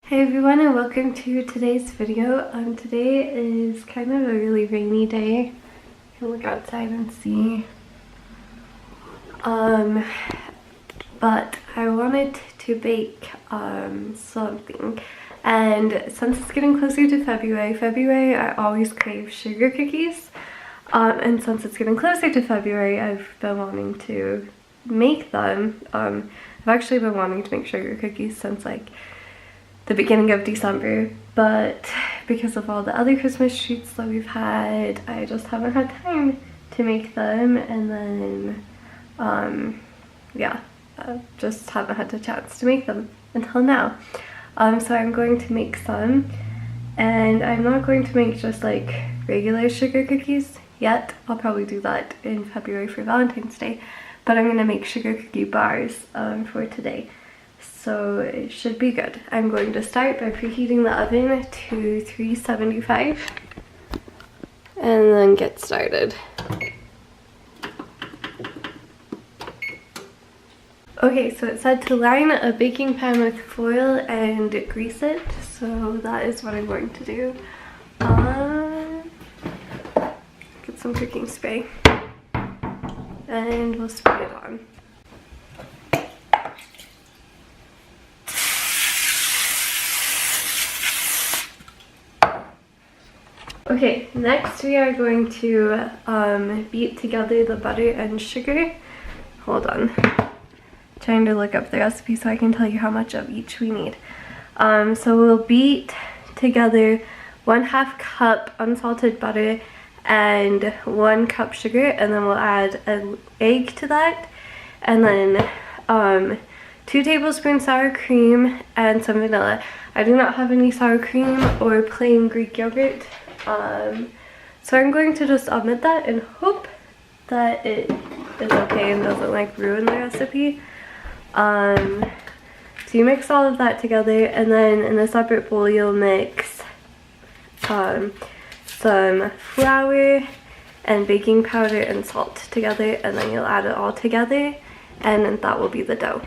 Hey everyone, and welcome to today's video. Today is kind of a really rainy day. You can look outside and see. But I wanted to bake something, and since it's getting closer to February I always crave sugar cookies. And since it's getting closer to February, I've been wanting to make them. I've actually been wanting to make sugar cookies since like the beginning of December, but because of all the other Christmas treats that we've had, I just haven't had time to make them, and then just haven't had the chance to make them until now. So I'm going to make some, and I'm not going to make just like regular sugar cookies yet. I'll probably do that in February for Valentine's Day, but I'm going to make sugar cookie bars for today. So it should be good. I'm going to start by preheating the oven to 375 and then get started. Okay, so it said to line a baking pan with foil and grease it, so that is what I'm going to do. Get some cooking spray and we'll spray it on. Okay, next we are going to beat together the butter and sugar. Hold on. Trying to look up the recipe so I can tell you how much of each we need. So we'll beat together 1/2 cup unsalted butter and 1 cup sugar, and then we'll add an egg to that, and then 2 tablespoons sour cream and some vanilla. I do not have any sour cream or plain Greek yogurt. So I'm going to just omit that and hope that it is okay and doesn't like ruin the recipe. So you mix all of that together, and then in a separate bowl you'll mix some flour and baking powder and salt together, and then you'll add it all together, and that will be the dough.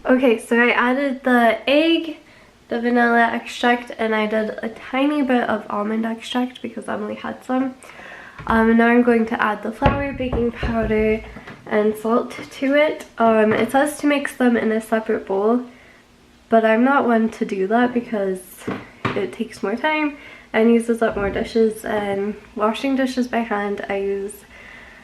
Okay, so I added the egg, the vanilla extract, and I did a tiny bit of almond extract because Emily had some. And now I'm going to add the flour, baking powder, and salt to it. It says to mix them in a separate bowl, but I'm not one to do that because it takes more time and uses up more dishes, and washing dishes by hand I use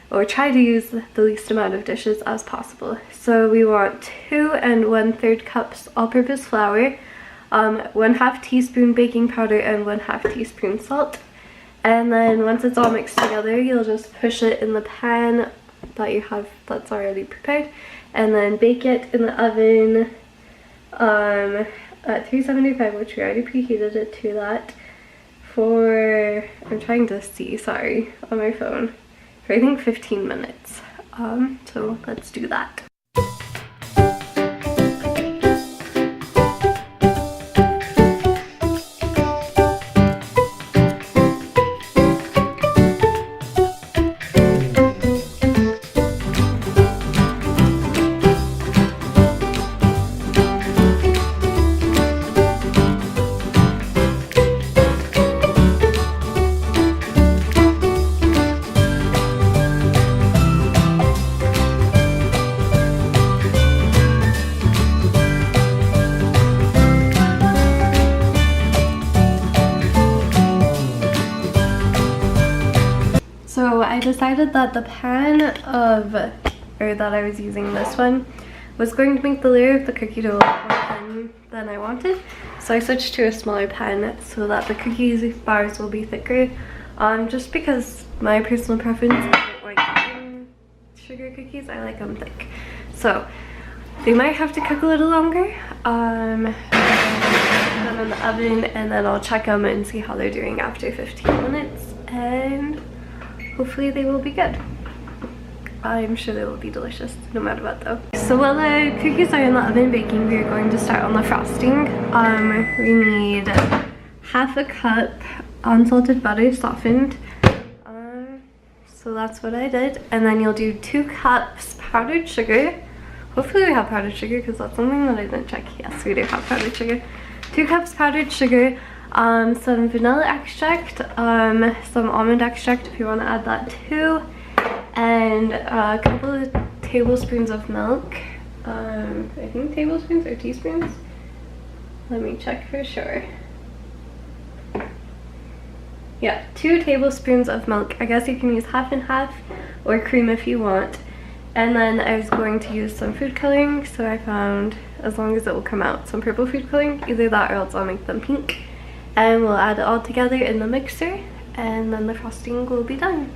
or try to use the least amount of dishes as possible. So we want 2 1/3 cups all-purpose flour, 1/2 teaspoon baking powder, and 1/2 teaspoon salt. And then once it's all mixed together, you'll just push it in the pan that you have that's already prepared, and then bake it in the oven at 375, which we already preheated it to that, for, I'm trying to see, sorry, on my phone, for I think 15 minutes. So let's do that. So I decided that the pan that I was using, this one, was going to make the layer of the cookie dough a lot more thin than I wanted. So I switched to a smaller pan so that the cookies bars will be thicker. Just because my personal preference, I don't like eating sugar cookies, I like them thick. So they might have to cook a little longer. Put them in the oven, and then I'll check them and see how they're doing after 15 minutes. And hopefully they will be good. I'm sure they will be delicious no matter what though. So while the cookies are in the oven baking, we are going to start on the frosting. We need 1/2 cup unsalted butter softened. So that's what I did. And then you'll do 2 cups powdered sugar. Hopefully we have powdered sugar because that's something that I didn't check. Yes, we do have powdered sugar. 2 cups powdered sugar, some vanilla extract, some almond extract if you want to add that too, and a couple of tablespoons of milk. I think tablespoons or teaspoons. Let me check for sure. Yeah, 2 tablespoons of milk. I guess you can use half and half or cream if you want. And then I was going to use some food coloring, so I found, as long as it will come out, some purple food coloring. Either that or else I'll make them pink. And we'll add it all together in the mixer, and then the frosting will be done.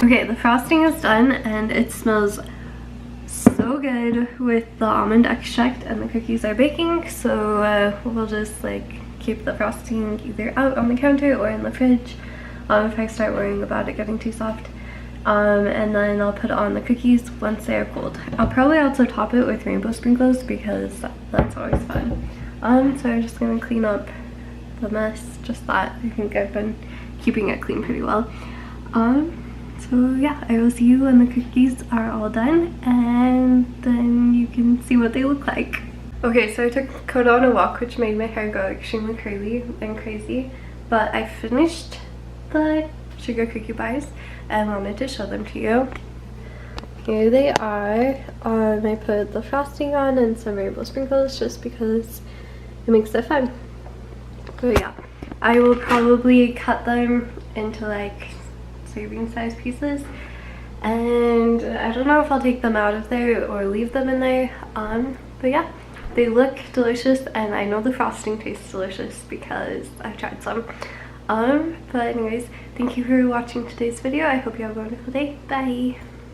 Okay, the frosting is done and it smells so good with the almond extract, and the cookies are baking, so we'll just like keep the frosting either out on the counter or in the fridge if I start worrying about it getting too soft. And then I'll put on the cookies once they are cold. I'll probably also top it with rainbow sprinkles because that's always fun. So I'm just gonna clean up the mess, just that. I think I've been keeping it clean pretty well. So yeah, I will see you when the cookies are all done, and then you can see what they look like. Okay, so I took Coda on a walk, which made my hair go extremely curly and crazy, but I finished the sugar cookie pies and wanted to show them to you. Here they are. I put the frosting on and some rainbow sprinkles just because it makes it fun. So yeah, I will probably cut them into like serving size pieces, and I don't know if I'll take them out of there or leave them in there, but yeah, they look delicious, and I know the frosting tastes delicious because I've tried some. But anyways, thank you for watching today's video. I hope you have a wonderful day. Bye.